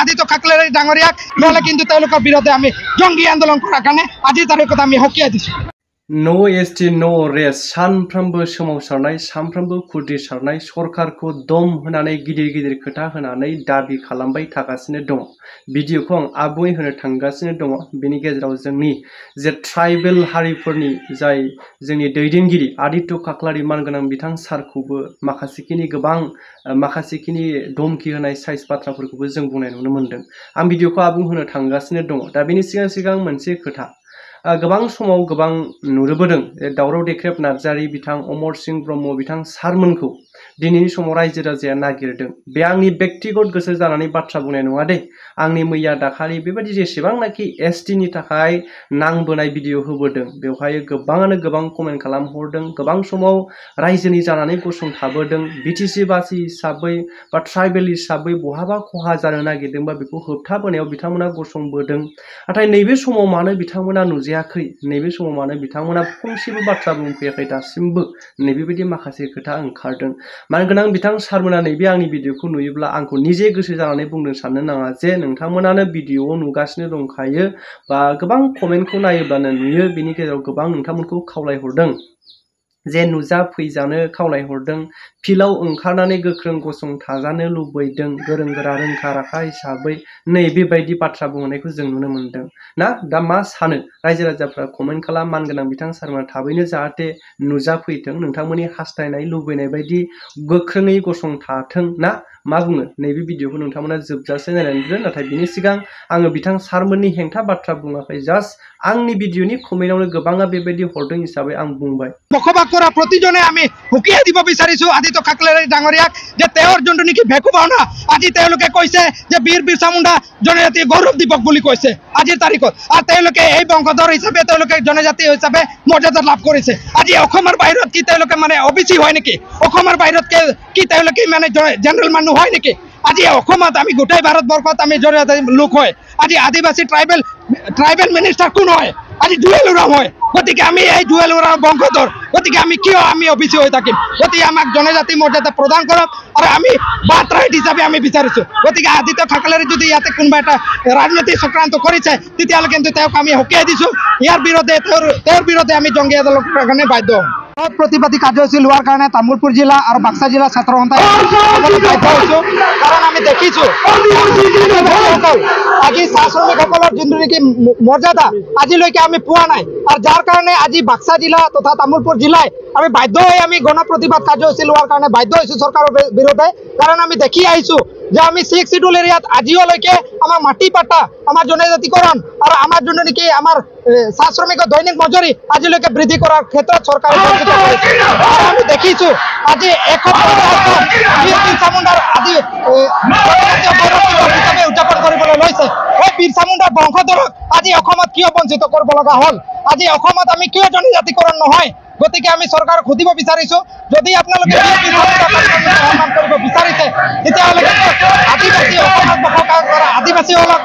আদিত্য কাকলেৰী ডাঙৰীয়াক, নহ'লে কিন্তু তেওঁলোকৰ বিৰুদ্ধে আমি জংগী আন্দোলন কৰাৰ কাৰণে আজিৰ তাৰিখত আমি সকীয়াই দিছোঁ। नो एसटि नो रेस सानफ्रोमबो सोमावसारनाय सानफ्रोमबो खुद्रिसारनाय सरकारखौ दम होनानै गिदिर गिदिर खोथा होनानै दाबि खालामबाय थागासिनो दङ। भिडिअखौ आं आबुङै होनो थांगासिनो दङ। बेनि गेजेराव जोंनि जे ट्राइबेल हारिफोरनि जाय जोंनि दैदेनगिरि आदित्य काकलारी मानगोनां बिथां सारखौबो माखासेखिनि धमकी होनाय साइज बाथ्राफोरखौबो जों बुंनाय नुनो मोनदों। आं भिडिअखौ आबुं होनो थांगासिनो दङ। दा बेनि सिगां मोनसे खोथा गोबां समाव गोबां नुबोदों दावराव देख्रेब नार्जारी बिथां अमर सिंह ब्रह्म बिथां सारमोनखौ दिनैनि समाव रायजो राजाया नागिरदों। बे आंनि व्यक्तिगत गोसो जानानै बाथ्रा बुंनाय नङा दे। आंनि मैया दाखालि बेबायदि जेसेबांनाखि एसटिनि थाखाय नांबोनाय भिडिअ होबोदों बेवहाय गोबाङानो गोबां कमेन्ट खालामहरदों। गोबां समाव रायजोनि जानानै गसंथाबोदों। बिटिसि बासि हिसाबै बा ट्राइबेल हिसाबै बहाबा खहा जानो नागिरदोंबा बेखौ होबथाबोनायाव बिथांमोना गसंबोदों। नाथाय नैबे समाव मानो बिथांमोना नुजायाखै, नैबे समाव मानो बिथांमोना फंसेबो बाथ्रा बुंफैयाखै दासिमबो नैबेबायदि माखासे खोथा ओंखारदों। मानगोनां बिथां सारमोना नैबे आंनि भिडिअखौ नुयोब्ला आंखौ निजे गोसो जानानै बुंनो साननो नाङा जे नोंथांमोनानो भिडिअआव नुगासिनो दंखायो बा गोबां कमेन्टखौ नायोब्लानो नुयो। बेनि गेजेराव गोबां नोंथांमोनखौ खावलायहरदों जे नुजाफैजानो खावलायहरदों, फिल्डआव ओंखारनानै गोख्रों गसंथाजानो लुबैदों गोरों गोरा रोंखा राखा हिसाबै नैबेबायदि बाथ्रा बुंनायखौ जों नुनो मोनदों ना। दा मा सानो रायजो राजाफ्रा कमेन्ट खालाम। मानगोनां बिथां सारमोना थाबैनो जाहाथे नुजाफैथों, नोंथांमोननि हास्थायनाय लुबैनाय बायदि गोख्रोङै गसंथाथों ना मा बुङो। नैबे भिडिअखौ नोंथांमोना जोबजासे नायनानै दोन। नाथाय बिनि सिगां आङो बिथां सारमोननि हेंथा बाथ्रा बुङाखै, जास्ट आंनि भिडिअनि कमेन्टआवनो गोबाङा बेबायदि हरदों हिसाबै आं बुंबाय। বসবাস কৰা প্ৰতিজনে আমি সকীয়াই দিব বিচাৰিছোঁ আদিত্য কাকলেৰী ডাঙৰীয়াক যে তেওঁৰ যোনটো নেকি ভেকু ভাওনা আজি তেওঁলোকে কৈছে যে বীৰ বিৰচা মুণ্ডা জনজাতীয় গৌৰৱ দিৱস বুলি কৈছে আজিৰ তাৰিখত। আৰু তেওঁলোকে এই বংশধৰ হিচাপে তেওঁলোকে জনজাতি হিচাপে মৰ্যাদা লাভ কৰিছে। আজি অসমৰ বাহিৰত কি তেওঁলোকে মানে অবিচি হয় নেকি? অসমৰ বাহিৰত কি তেওঁলোকে মানে জেনেৰেল মানুহ হয় নেকি? আজি অসমত আমি গোটেই ভাৰতবৰ্ষত আমি জনজাতি লোক হয়। আজি আদিবাসী ট্ৰাইবেল মিনিষ্টাৰ কোন হয়? আজি জুৱেল ওৰাম হয়। গতিকে আমি এই জুৱেল ওৰাম বংশধৰ, গতিকে আমি কিয় আমি অবিচি হৈ থাকিম? গতিকে আমাক জনজাতি মৰ্যাদা প্ৰদান কৰক আৰু আমি বাট ৰাইট হিচাপে আমি বিচাৰিছোঁ। গতিকে আদিত্য কাকলেৰী যদি ইয়াতে কোনোবা এটা ৰাজনৈতিক চক্ৰান্ত কৰিছে তেতিয়াহ'লে কিন্তু তেওঁক আমি সকীয়াই দিছোঁ। ইয়াৰ বিৰুদ্ধে তেওঁৰ বিৰুদ্ধে আমি জংগী আন্দোলন কৰাৰ কাৰণে বাধ্য হ'ম। প্ৰতিবাদী কাৰ্যসূচী লোৱাৰ কাৰণে তামুলপুৰ জিলা আৰু বাক্সা জিলা ছাত্ৰ সন্থাই বাধ্য হৈছোঁ। কাৰণ আমি দেখিছোঁ আজি চাহ শ্ৰমিকসকলৰ যোনটো নেকি মৰ্যাদা আজিলৈকে আমি পোৱা নাই। আৰু যাৰ কাৰণে আজি বাক্সা জিলা তথা তামুলপুৰ জিলাই আমি বাধ্য হৈ আমি গণ প্ৰতিবাদ কাৰ্যসূচী লোৱাৰ কাৰণে বাধ্য হৈছোঁ চৰকাৰৰ বিৰুদ্ধে। কাৰণ আমি দেখি আহিছোঁ যে আমি 6 শিডিউল এৰিয়াত আজিলৈকে আমাৰ মাটি পাট্টা, আমাৰ জনজাতিকৰণ আৰু আমাৰ যোনটো নেকি আমাৰ চাহ শ্ৰমিকৰ দৈনিক মজুৰি আজিলৈকে বৃদ্ধি কৰাৰ ক্ষেত্ৰত চৰকাৰে বঞ্চিত কৰিছে। আমি দেখিছোঁ আজি 150খন বীৰ বিৰচা মুণ্ডাৰ আজি জনজাতীয় গৌৰৱ দিৱস হিচাপে উদযাপন কৰিবলৈ লৈছে। এই বিৰচা মুণ্ডাৰ বংশধৰক আজি অসমত কিয় বঞ্চিত কৰিব লগা হ'ল? আজি অসমত আমি কিয় জনজাতিকৰণ নহয়? গতিকে আমি চৰকাৰক সুধিব বিচাৰিছোঁ, যদি আপোনালোকে সন্মান কৰিব বিচাৰিছে তেতিয়াহ'লে আদিবাসী অসমত বসবাস কৰা আদিবাসীসকলক